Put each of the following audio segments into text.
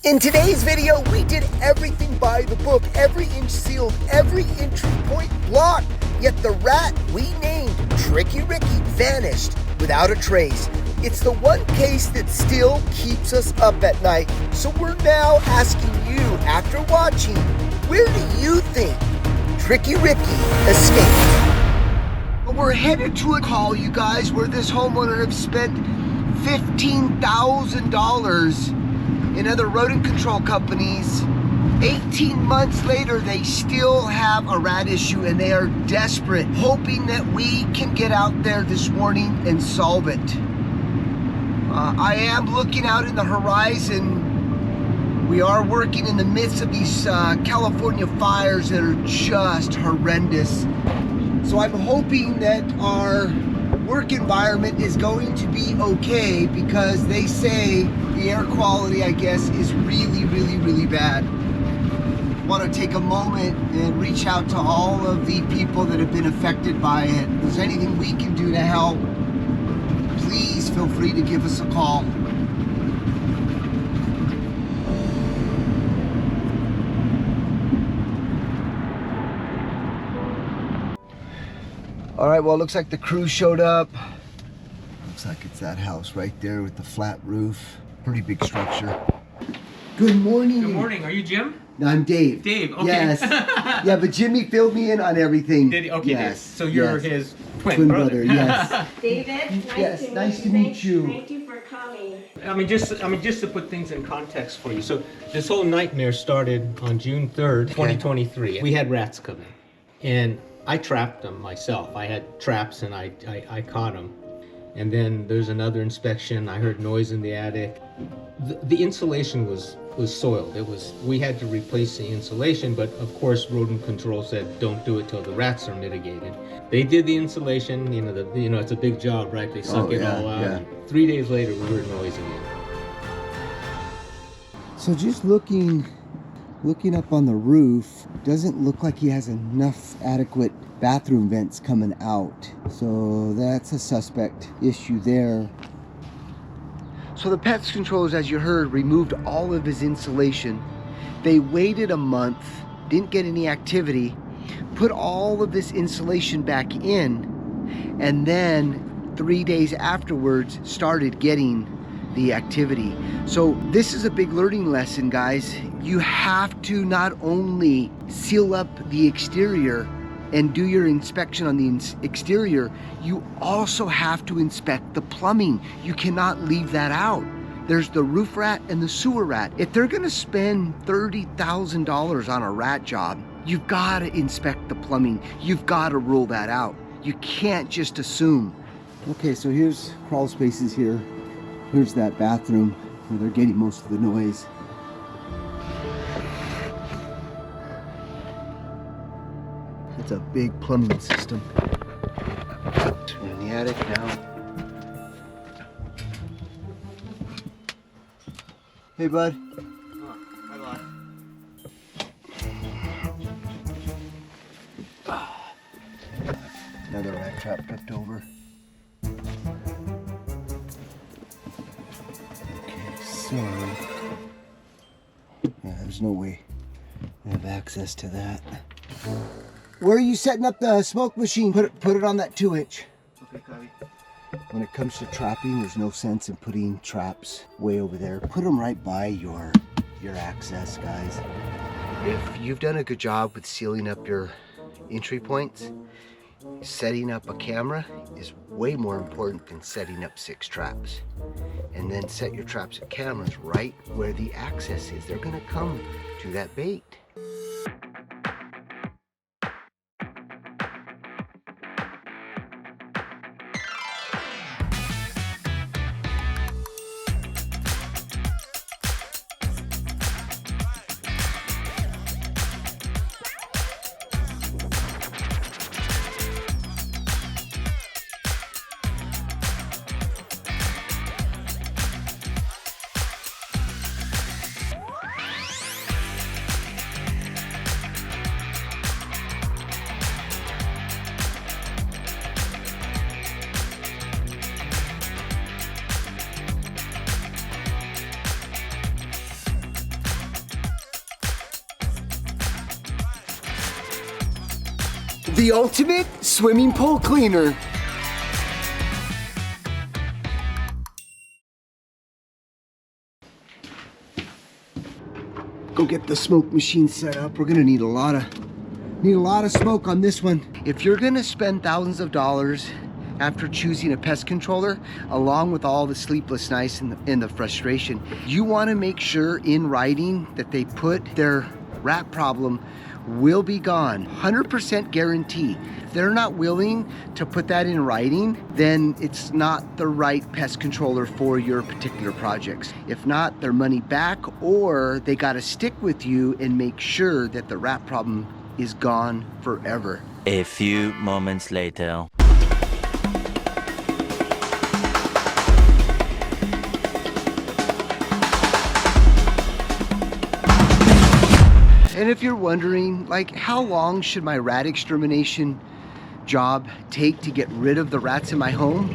In today's video, we did everything by the book, every inch sealed, every entry point blocked. Yet the rat we named Tricky Ricky vanished without a trace. It's the one case that still keeps us up at night. So we're now asking you, after watching, where do you think Tricky Ricky escaped? We're headed to a call, you guys, where this homeowner has spent $15,000 in other rodent control companies. 18 months later, they still have a rat issue and they are desperate, hoping that we can get out there this morning and solve it. I am looking out in the horizon. We are working in the midst of these California fires that are just horrendous. So I'm hoping that our work environment is going to be okay, because they say the air quality, I guess, is really, really, really bad. I want to take a moment and reach out to all of the people that have been affected by it. If there's anything we can do to help, please feel free to give us a call. All right, well, it looks like the crew showed up. Looks like it's that house right there with the flat roof. Pretty big structure. Good morning. Good morning. Are you Jim? No, I'm Dave. Dave, okay. Yes. Yeah, but Jimmy filled me in on everything. Did he? Okay, yes. Dave. So you're his twin brother. Yes. David, nice to meet you. Thank you for coming. I mean, just to put things in context for you. So this whole nightmare started on June 3rd, 2023. We had rats come in, and I trapped them myself. I had traps and I caught them. And then there's another inspection. I heard noise in the attic. The insulation was soiled. We had to replace the insulation, but of course rodent control said don't do it till the rats are mitigated. They did the insulation. It's a big job, right? They suck it all out. Yeah. 3 days later, we heard noise again. So just looking up on the roof, doesn't look like he has enough adequate bathroom vents coming out. So that's a suspect issue there. So the pest controllers, as you heard, removed all of his insulation. They waited a month, didn't get any activity, put all of this insulation back in, and then 3 days afterwards started getting the activity. So this is a big learning lesson, guys. You have to not only seal up the exterior and do your inspection on the exterior, you also have to inspect the plumbing. You cannot leave that out. There's the roof rat and the sewer rat. If they're gonna spend $30,000 on a rat job, you've gotta inspect the plumbing. You've gotta rule that out. You can't just assume. Okay, so here's crawl spaces here. Here's that bathroom where they're getting most of the noise. It's a big plumbing system. We're in the attic now. Hey, bud. Hi, bud. Another rat trap flipped over. Okay, so yeah, there's no way we have access to that. Where are you setting up the smoke machine? Put it on that 2-inch. Okay, Cubby. When it comes to trapping, there's no sense in putting traps way over there. Put them right by your access, guys. If you've done a good job with sealing up your entry points, setting up a camera is way more important than setting up 6 traps. And then set your traps and cameras right where the access is. They're gonna come to that bait. The ultimate swimming pool cleaner. Go get the smoke machine set up. We're gonna need a lot of smoke on this one. If you're gonna spend thousands of dollars after choosing a pest controller, along with all the sleepless nights and the frustration, you wanna make sure in writing that they put their rat problem will be gone, 100% guarantee. If they're not willing to put that in writing, then it's not the right pest controller for your particular projects. If not, their money back, or they gotta stick with you and make sure that the rat problem is gone forever. A few moments later. And if you're wondering, like, how long should my rat extermination job take to get rid of the rats in my home?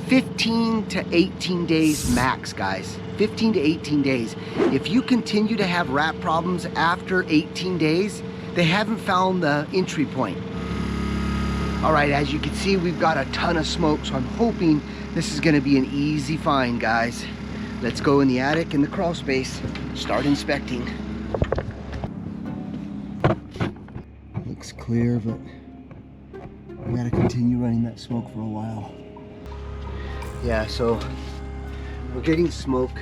15 to 18 days max, guys. 15 to 18 days. If you continue to have rat problems after 18 days, they haven't found the entry point. All right, as you can see, we've got a ton of smoke, so I'm hoping this is gonna be an easy find, guys. Let's go in the attic and the crawl space, start inspecting. Looks clear, but we gotta continue running that smoke for a while. Yeah, so we're getting smoke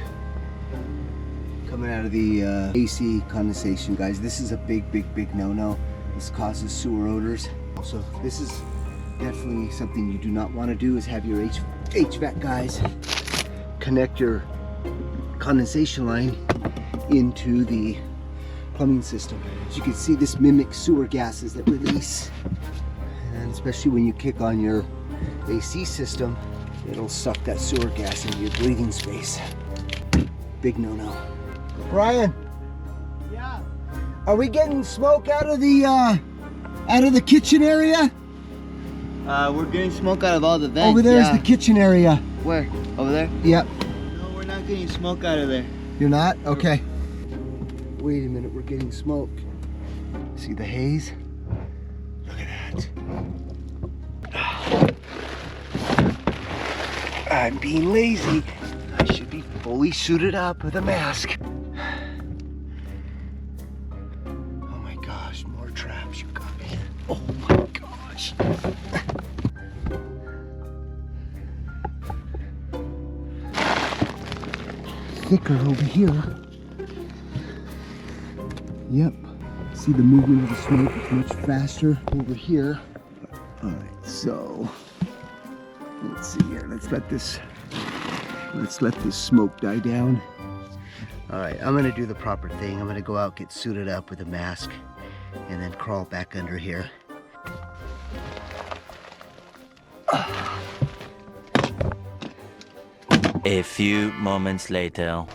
coming out of the AC condensation, guys. This is a big no-no. This causes sewer odors. Also, this is definitely something you do not want to do, is have your HVAC guys connect your condensation line into the plumbing system. As you can see, this mimics sewer gases that release, and especially when you kick on your AC system, it'll suck that sewer gas into your breathing space. Big no-no. Brian. Yeah. Are we getting smoke out of the kitchen area? We're getting smoke out of all the vents. Over there is the kitchen area. Where? Over there? Yep. No, we're not getting smoke out of there. You're not? Okay. Wait a minute, we're getting smoke. See the haze? Look at that. I'm being lazy. I should be fully suited up with a mask. Oh my gosh, more traps, you got me. Oh my gosh. Thicker over here. Yep. See the movement of the smoke is much faster over here. All right, so let's see here. Let's let this smoke die down. All right, I'm gonna do the proper thing. I'm gonna go out, get suited up with a mask, and then crawl back under here. A few moments later.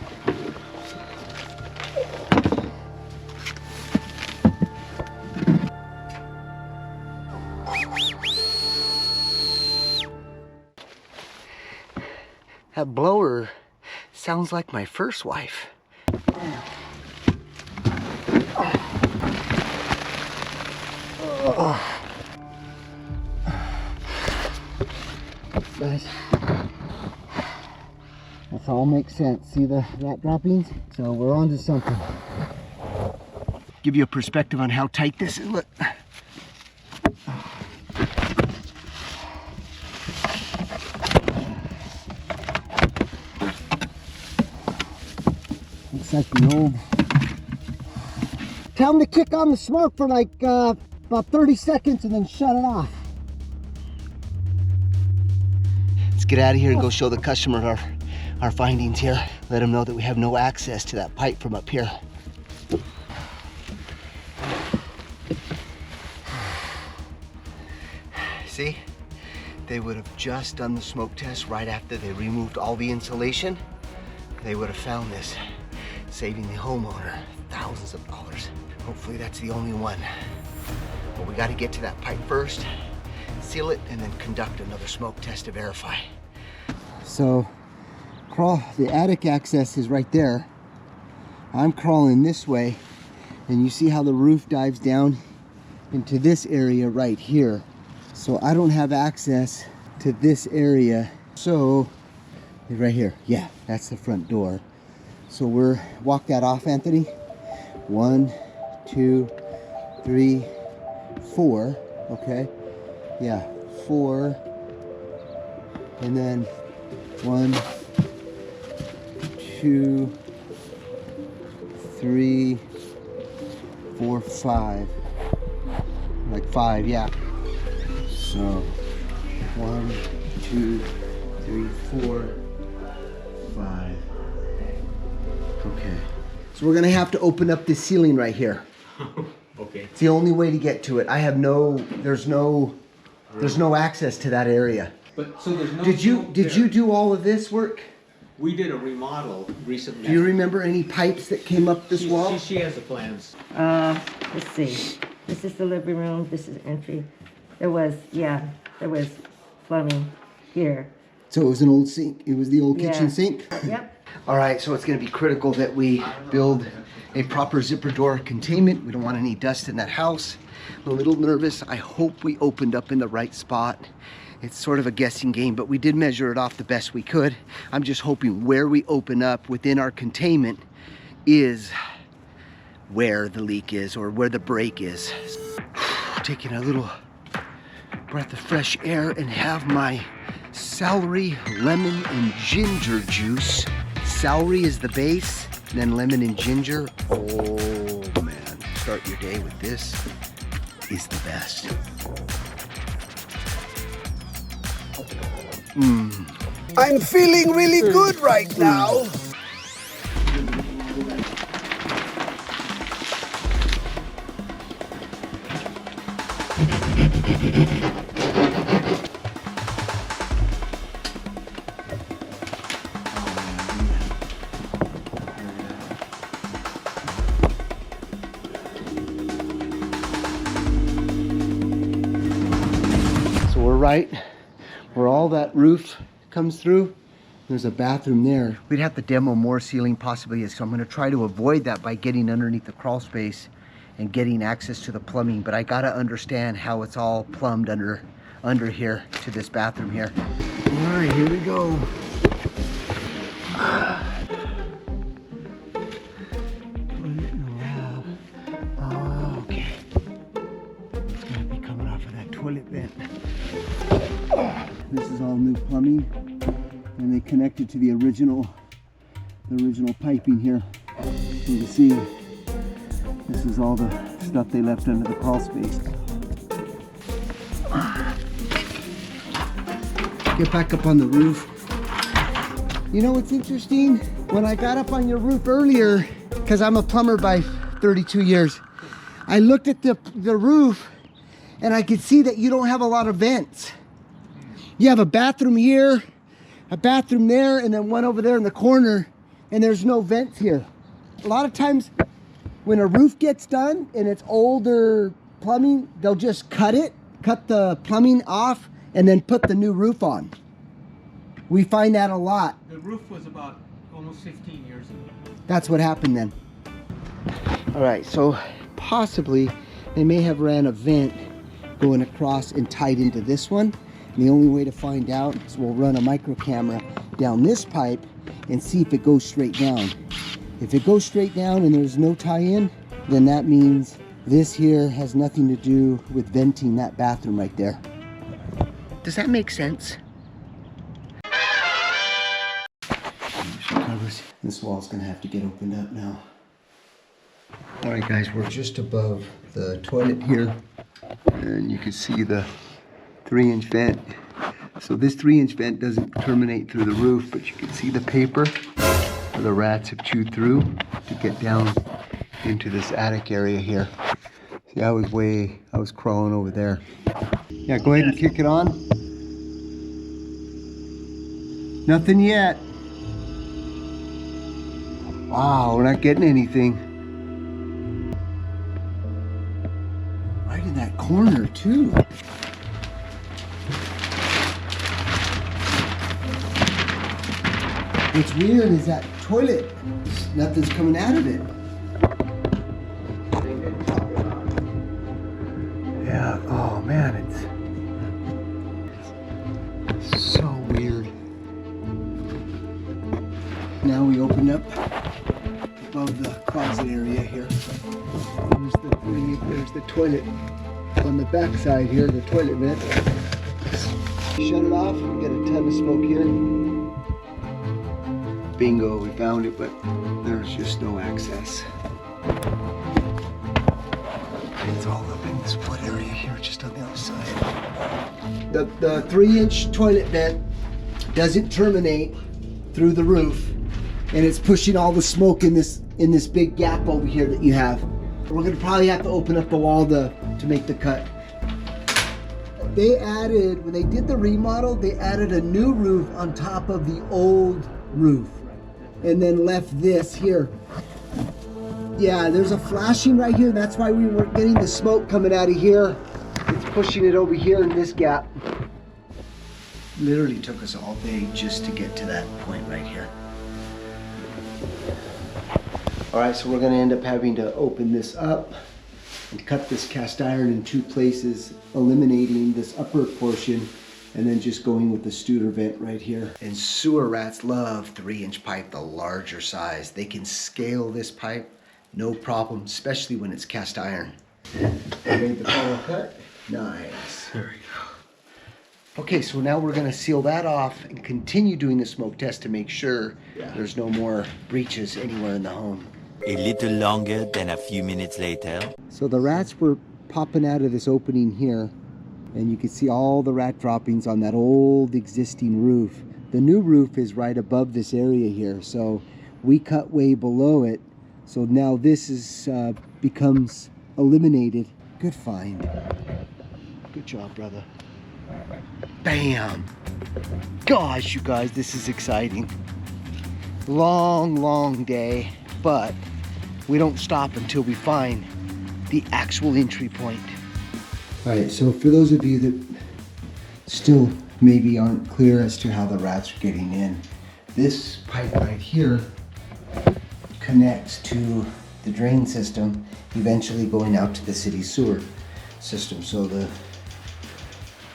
That blower sounds like my first wife. Guys, this all makes sense. See the rat droppings? So we're on to something. Give you a perspective on how tight this is. Look. Looks like the old. Tell them to kick on the smoke for like about 30 seconds and then shut it off. Let's get out of here and go show the customer our findings here. Let them know that we have no access to that pipe from up here. See? They would have just done the smoke test right after they removed all the insulation. They would have found this, saving the homeowner thousands of dollars. Hopefully that's the only one. But we got to get to that pipe first, seal it, and then conduct another smoke test to verify. So, the attic access is right there. I'm crawling this way, and you see how the roof dives down into this area right here. So I don't have access to this area. So right here, yeah, that's the front door. So we're, walk that off, Anthony. 1, 2, 3, 4, okay. Yeah, 4, and then 1, 2, 3, 4, 5. Like 5, yeah. So 1, 2, 3, 4, 5. Okay. So we're gonna have to open up this ceiling right here. Okay. It's the only way to get to it. I have no, there's no access to that area. But so there's no. Did you do all of this work? We did a remodel recently. Do you remember any pipes that came up this wall? She has the plans. Let's see. This is the living room. This is entry. There was plumbing here. So it was an old sink. It was the old kitchen Yeah. sink. Yep. All right, so it's going to be critical that we build a proper zipper door containment. We don't want any dust in that house. I'm a little nervous. I hope we opened up in the right spot. It's sort of a guessing game, but we did measure it off the best we could. I'm just hoping where we open up within our containment is where the leak is or where the break is. Taking a little breath of fresh air and have my celery, lemon, and ginger juice. Celery is the base, then lemon and ginger. Oh man, start your day with this is the best. I'm feeling really good right now. So we're right where all that roof comes through. There's a bathroom there. We'd have to demo more ceiling possibly, so I'm gonna try to avoid that by getting underneath the crawl space and getting access to the plumbing, but I gotta understand how it's all plumbed under here to this bathroom here. All right, here we go. Oh, okay. It's gonna be coming off of that toilet vent. This is all new plumbing, and they connected to the original piping here. You can see this is all the stuff they left under the crawl space. Get back up on the roof. You know what's interesting? When I got up on your roof earlier, because I'm a plumber by 32 years, I looked at the roof and I could see that you don't have a lot of vents. You have a bathroom here, a bathroom there, and then one over there in the corner, and there's no vents here. A lot of times when a roof gets done and it's older plumbing, they'll just cut the plumbing off, and then put the new roof on. We find that a lot. The roof was about almost 15 years ago. That's what happened then. All right, so possibly they may have ran a vent going across and tied into this one. And the only way to find out is we'll run a micro camera down this pipe and see if it goes straight down. If it goes straight down and there's no tie-in, then that means this here has nothing to do with venting that bathroom right there. Does that make sense? This wall's gonna have to get opened up now. All right, guys, we're just above the toilet here, and you can see the 3-inch vent. So this 3-inch vent doesn't terminate through the roof, but you can see the paper where the rats have chewed through to get down into this attic area here. See, I was crawling over there. Yeah, go ahead and kick it on. Nothing yet. Wow, we're not getting anything. Right in that corner too. What's weird is that toilet, nothing's coming out of it. of the closet area here. There's the toilet on the back side here, the toilet vent. Shut it off, we get a ton of smoke here. Bingo, we found it, but there's just no access. It's all up in this wood area here, just on the other side. The 3-inch toilet vent doesn't terminate through the roof, and it's pushing all the smoke in this big gap over here that you have. We're gonna probably have to open up the wall to make the cut. They added, when they did the remodel, they added a new roof on top of the old roof, and then left this here. Yeah, there's a flashing right here. That's why we weren't getting the smoke coming out of here. It's pushing it over here in this gap. Literally took us all day just to get to that point right here. All right, so we're gonna end up having to open this up and cut this cast iron in 2 places, eliminating this upper portion, and then just going with the Studer vent right here. And sewer rats love 3-inch pipe, the larger size. They can scale this pipe, no problem, especially when it's cast iron. Made the final cut. Nice. There we go. Okay, so now we're gonna seal that off and continue doing the smoke test to make sure there's no more breaches anywhere in the home. A little longer than a few minutes later. So the rats were popping out of this opening here, and you can see all the rat droppings on that old existing roof. The new roof is right above this area here, so we cut way below it. So now this is becomes eliminated. Good find. Good job, brother. Bam! Gosh, you guys, this is exciting. Long day, but we don't stop until we find the actual entry point. All right, so for those of you that still maybe aren't clear as to how the rats are getting in, this pipe right here connects to the drain system, eventually going out to the city sewer system. So the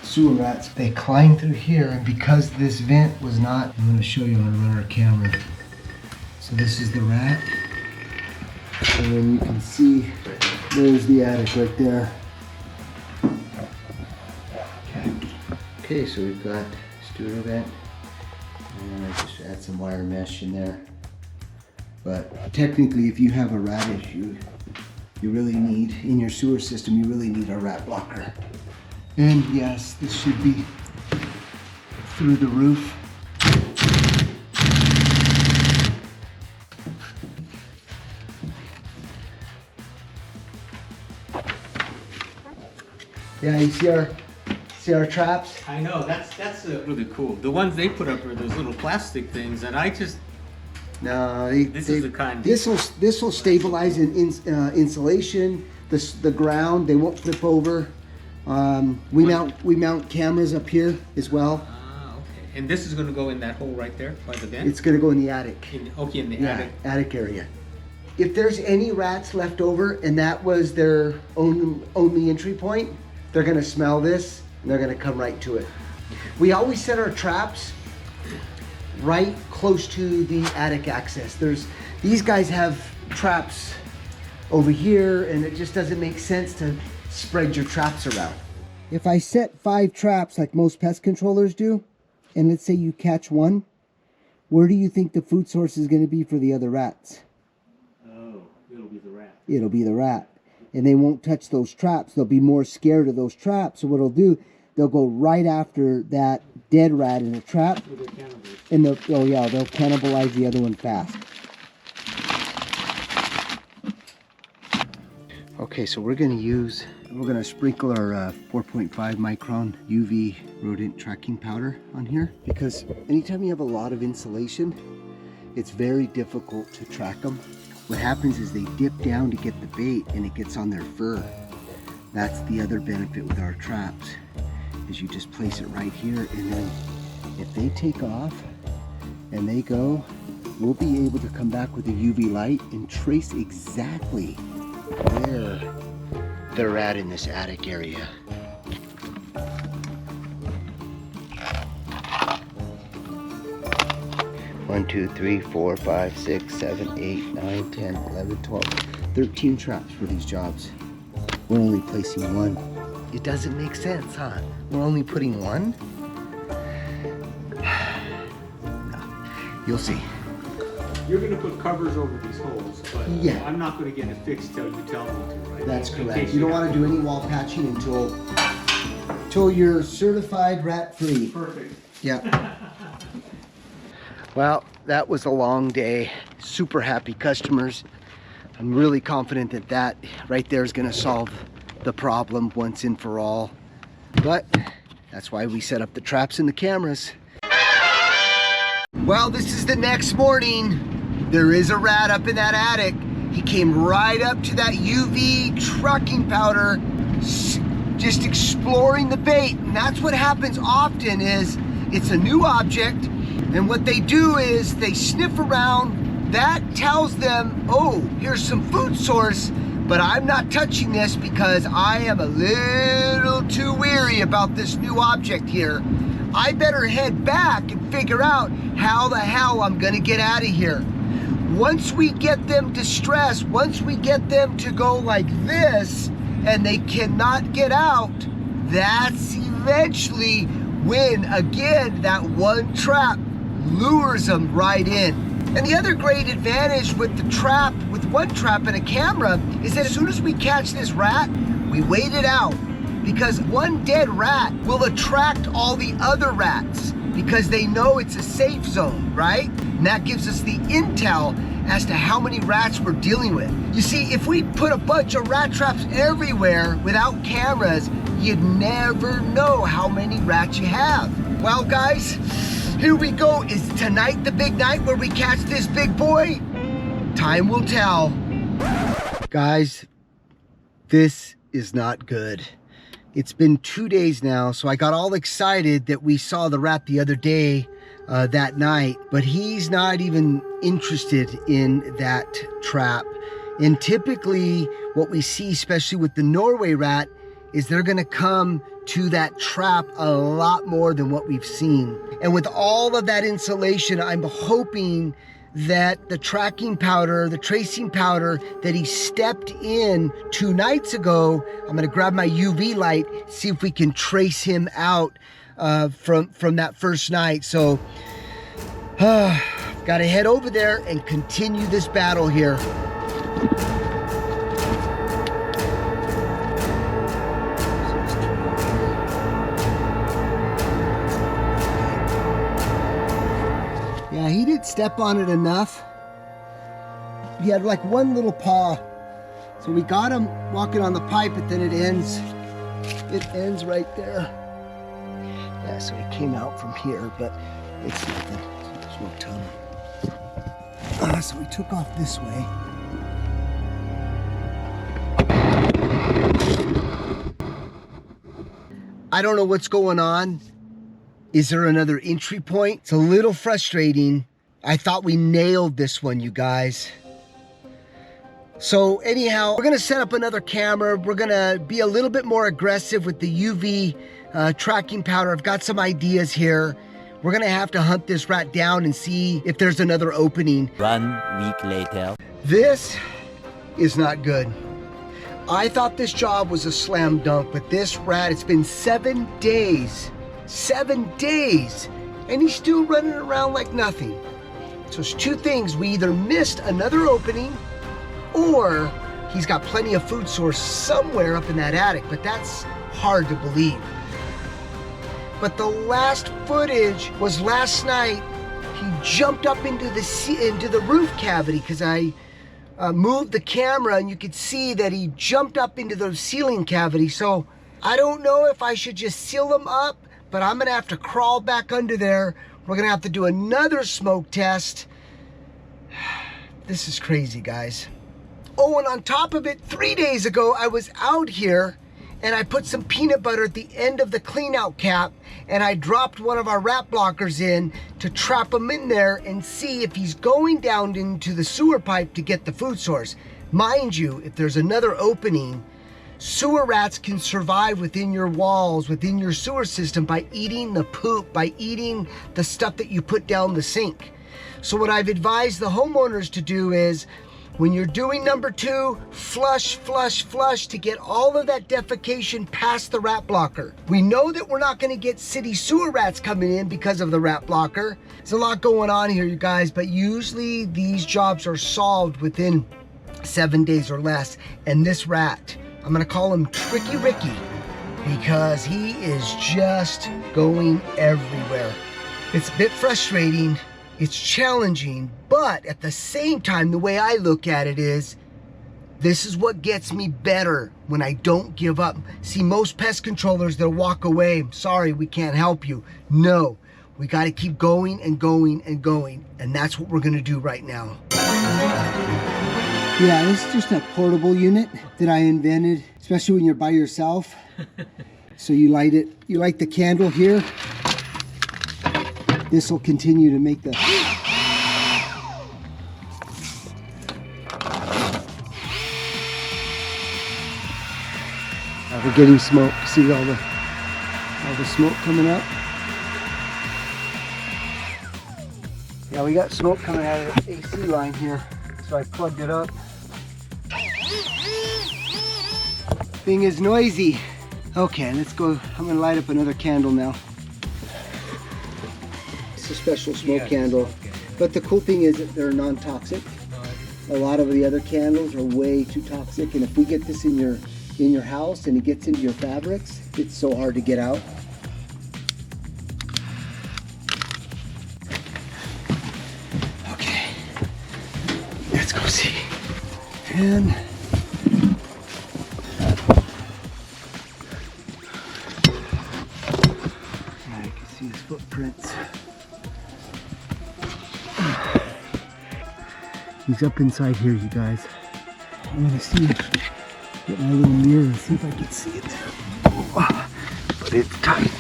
sewer rats, they climb through here, and because this vent was not, I'm going to show you on a runner camera. So this is the rat, and then you can see there's the attic right there. Okay, so we've got Studer vent, and I just add some wire mesh in there. But technically, if you have a rat issue, you really need, in your sewer system, you really need a rat blocker. And yes, this should be through the roof. Yeah, you see our traps? I know, that's really cool. The ones they put up are those little plastic things, and I just... No, This is the kind. This will stabilize in insulation. The ground, they won't flip over. We mount cameras up here as well. Ah, okay. And this is going to go in that hole right there by the vent? It's going to go in the attic. In the attic. Attic area. If there's any rats left over and that was their only entry point, they're going to smell this and they're going to come right to it. We always set our traps right close to the attic access. These guys have traps over here, and it just doesn't make sense to spread your traps around. If I set 5 traps like most pest controllers do, and let's say you catch one, where do you think the food source is going to be for the other rats? Oh, it'll be the rat. It'll be the rat. And they won't touch those traps. They'll be more scared of those traps. So what they'll do, they'll go right after that dead rat in a trap, and they'll cannibalize the other one fast. Okay, so we're gonna sprinkle our 4.5 micron UV rodent tracking powder on here, because anytime you have a lot of insulation, it's very difficult to track them. What happens is they dip down to get the bait and it gets on their fur. That's the other benefit with our traps, is you just place it right here, and then if they take off and they go, we'll be able to come back with a UV light and trace exactly where they're at in this attic area. 1, 2, 3, 4, 5, 6, 7, 8, 9, 10, 11, 12, 13 traps for these jobs. We're only placing one. It doesn't make sense, huh? We're only putting one? No. You'll see. You're gonna put covers over these holes, but Yeah. I'm not gonna get it fixed till you tell me to, right? That's In correct. case You don't have want to do any wall patching until you're certified rat-free. Perfect. Yeah. Well, that was a long day. Super happy customers. I'm really confident that that right there is going to solve the problem once and for all. But that's why we set up the traps and the cameras. Well, this is the next morning. There is a rat up in that attic. He came right up to that UV tracking powder, just exploring the bait. And that's what happens often is it's a new object. And what they do is they sniff around. That tells them, oh, here's some food source, but I'm not touching this because I am a little too weary about this new object here. I better head back and figure out how the hell I'm gonna get out of here. Once we get them distressed, once we get them to go like this and they cannot get out, that's eventually when, again, that one trap lures them right in. And the other great advantage with the trap, with one trap and a camera, is that as soon as we catch this rat, we wait it out. Because one dead rat will attract all the other rats because they know it's a safe zone, right? And that gives us the intel as to how many rats we're dealing with. You see, if we put a bunch of rat traps everywhere without cameras, you'd never know how many rats you have. Well, guys, here we go. Is tonight the big night where we catch this big boy? Time will tell. Guys, this is not good. It's been 2 days now, so I got all excited that we saw the rat the other day, that night, but he's not even interested in that trap. And typically what we see, especially with the Norway rat, is they're gonna come to that trap a lot more than what we've seen. And with all of that insulation, I'm hoping that the tracking powder, the tracing powder that he stepped in 2 nights ago, I'm gonna grab my UV light, see if we can trace him out from that first night. So, gotta head over there and continue this battle here. Yeah, he didn't step on it enough. He had like one little paw. So we got him walking on the pipe, but then it ends right there. Yeah, so he came out from here, but it's nothing. There's no tunnel. So we took off this way. I don't know what's going on. Is there another entry point? It's a little frustrating. I thought we nailed this one, you guys. So anyhow, we're gonna set up another camera. We're gonna be a little bit more aggressive with the UV tracking powder. I've got some ideas here. We're gonna have to hunt this rat down and see if there's another opening. 1 week later. This is not good. I thought this job was a slam dunk, but this rat, it's been 7 days. 7 days, and he's still running around like nothing. So it's 2 things. We either missed another opening, or he's got plenty of food source somewhere up in that attic, but that's hard to believe. But the last footage was last night. He jumped up into the roof cavity because I moved the camera, and you could see that he jumped up into the ceiling cavity. So I don't know if I should just seal him up, but I'm gonna have to crawl back under there. We're gonna have to do another smoke test. This is crazy, guys. Oh, and on top of it, 3 days ago, I was out here and I put some peanut butter at the end of the clean out cap, and I dropped one of our rat blockers in to trap him in there and see if he's going down into the sewer pipe to get the food source. Mind you, if there's another opening, sewer rats can survive within your walls, within your sewer system by eating the poop, by eating the stuff that you put down the sink. So what I've advised the homeowners to do is, when you're doing number 2, flush, flush, flush to get all of that defecation past the rat blocker. We know that we're not gonna get city sewer rats coming in because of the rat blocker. There's a lot going on here, you guys, but usually these jobs are solved within 7 days or less. And this rat, I'm gonna call him Tricky Ricky, because he is just going everywhere. It's a bit frustrating. It's challenging, but at the same time, the way I look at it is, this is what gets me better when I don't give up. See, most pest controllers, they'll walk away. Sorry, we can't help you. No, we got to keep going and going and going. And that's what we're going to do right now. Yeah, this is just a portable unit that I invented, especially when you're by yourself. So you light it, you light the candle here. This will continue to make the... We're getting smoke. See all the smoke coming up? Yeah, we got smoke coming out of the AC line here. So I plugged it up. Thing is noisy. Okay, let's go. I'm gonna light up another candle now. It's a special smoke candle. But the cool thing is that they're non-toxic. A lot of the other candles are way too toxic, and if we get this in your house and it gets into your fabrics, it's so hard to get out. Okay, let's go see. And I can see his footprints. He's up inside here, you guys. I'm gonna see, get my little mirror and see if I can see it. Oh, but it's tight.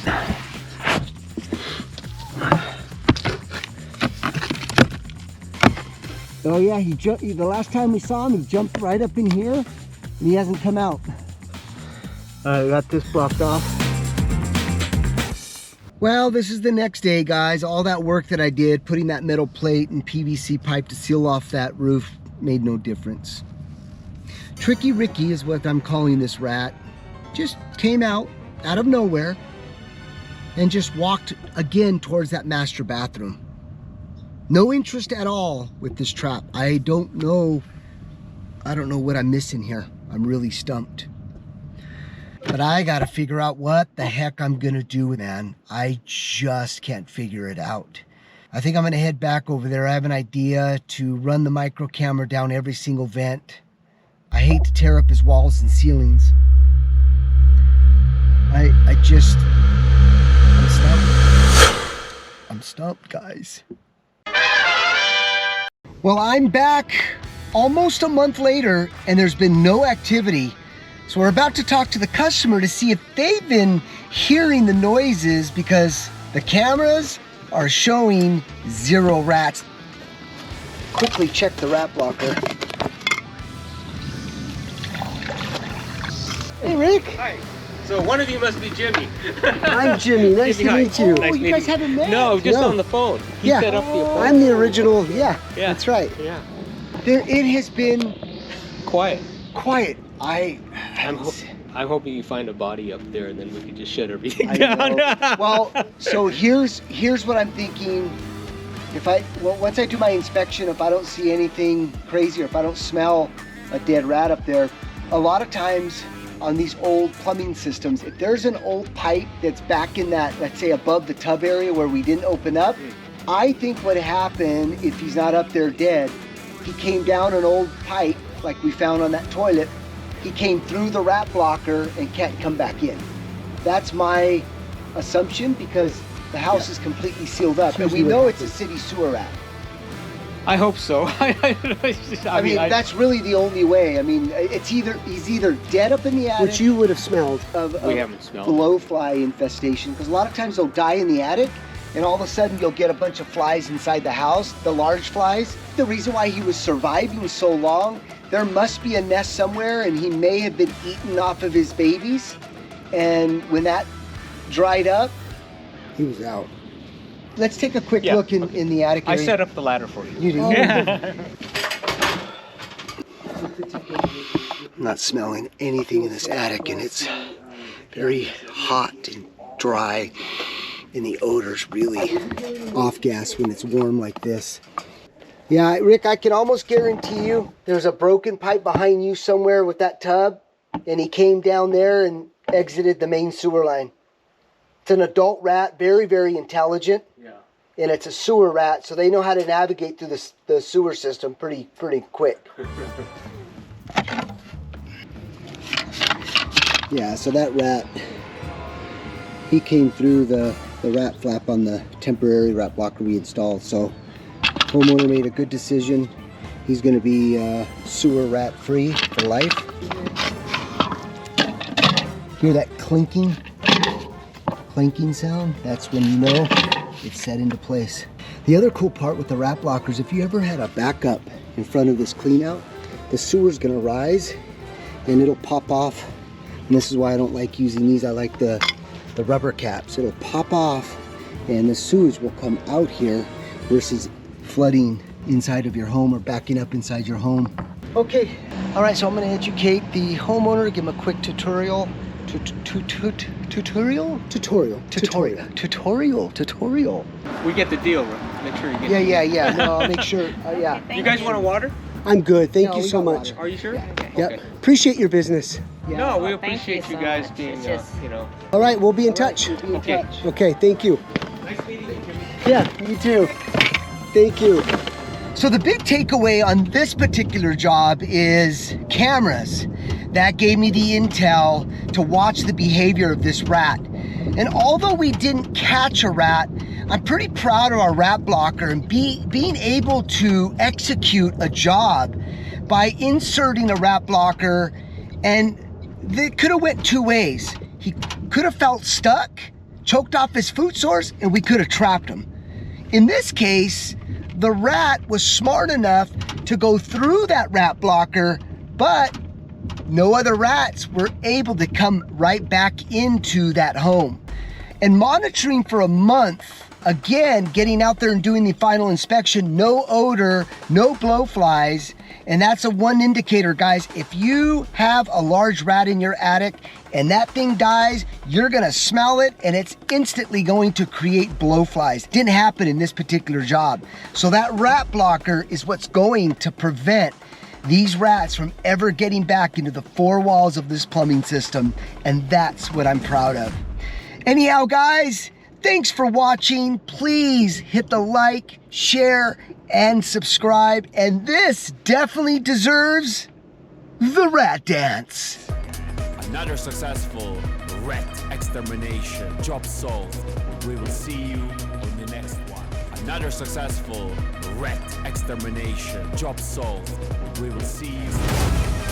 Oh yeah, he jumped. The last time we saw him, he jumped right up in here, and he hasn't come out. I got this blocked off. Well, this is the next day, guys. All that work that I did, putting that metal plate and PVC pipe to seal off that roof, made no difference. Tricky Ricky is what I'm calling this rat. Just came out of nowhere and just walked again towards that master bathroom. No interest at all with this trap. I don't know what I'm missing here. I'm really stumped. But I gotta figure out what the heck I'm gonna do, man. I just can't figure it out. I think I'm gonna head back over there. I have an idea to run the micro camera down every single vent. I hate to tear up his walls and ceilings. I'm stumped. I'm stumped, guys. Well, I'm back almost a month later and there's been no activity. So we're about to talk to the customer to see if they've been hearing the noises, because the cameras are showing 0 rats. Quickly check the rat blocker. Hey, Rick. Hi. So one of you must be Jimmy. I'm Jimmy. Nice to meet you. Nice Oh, you guys haven't met? No, just on the phone. He set up the appointment. I'm the original. Yeah, that's right. Yeah. It has been Quiet. quiet. I'm hoping you find a body up there, and then we can just shut everything I down. know. Well, so here's what I'm thinking. Once I do my inspection, if I don't see anything crazy, or if I don't smell a dead rat up there, a lot of times on these old plumbing systems, if there's an old pipe that's back in that, let's say above the tub area where we didn't open up, I think what happened, if he's not up there dead, he came down an old pipe like we found on that toilet. He came through the rat blocker and can't come back in. That's my assumption, because the house is completely sealed up, and we know it's a city sewer rat. I hope so. I mean, that's really the only way. I mean, he's either dead up in the attic, Which you would have smelled. We haven't smelled. blowfly infestation, because a lot of times they'll die in the attic, and all of a sudden you'll get a bunch of flies inside the house, the large flies. The reason why he was surviving so long, there must be a nest somewhere, and he may have been eaten off of his babies, and when that dried up, He was out. let's take a quick Yeah, look in, okay. in the attic I area. set up the ladder for you. You do. Yeah. I'm not smelling anything in this attic, and it's very hot and dry, and the odor's really off gas when it's warm like this. Yeah, Rick, I can almost guarantee you there's a broken pipe behind you somewhere with that tub, and he came down there and exited the main sewer line. It's an adult rat, very, very intelligent. Yeah. And it's a sewer rat, so they know how to navigate through the sewer system pretty quick. Yeah, so that rat, he came through the rat flap on the temporary rat blocker we installed. So homeowner made a good decision. He's going to be sewer rat free for life. Hear that clinking sound? That's when you know it's set into place. The other cool part with the rat blockers, if you ever had a backup in front of this clean out, the sewer's going to rise and it'll pop off. And this is why I don't like using these. I like the rubber caps. It'll pop off and the sewage will come out here versus flooding inside of your home or backing up inside your home. Okay, all right, so I'm gonna educate the homeowner, give him a quick tutorial. Tutorial. We get the deal, bro. Make sure you get Yeah. No, I'll make sure. Yeah. You guys want a water? I'm good. Thank No, you we so got much. water. Are you sure? Yep. Okay. Appreciate your business. No, we Thank you appreciate you so guys much. being, It's just- you know. All right, we'll be in touch. We'll be in Okay. touch. Okay, thank you. Nice meeting you, Jimmy. Yeah, you too. Thank you. So the big takeaway on this particular job is cameras. That gave me the intel to watch the behavior of this rat. And although we didn't catch a rat, I'm pretty proud of our rat blocker and being able to execute a job by inserting a rat blocker, and it could have went two ways. He could have felt stuck, choked off his food source, and we could have trapped him. In this case, the rat was smart enough to go through that rat blocker, but no other rats were able to come right back into that home. And monitoring for a month, again, getting out there and doing the final inspection, no odor, no blowflies, and that's a one indicator, guys. If you have a large rat in your attic and that thing dies, you're gonna smell it and it's instantly going to create blowflies. Didn't happen in this particular job. So that rat blocker is what's going to prevent these rats from ever getting back into the four walls of this plumbing system, and that's what I'm proud of. Anyhow, guys, thanks for watching. Please hit the like, share, and subscribe. And this definitely deserves the rat dance. Another successful rat extermination. Job solved. We will see you in the next one. Another successful rat extermination. Job solved. We will see you.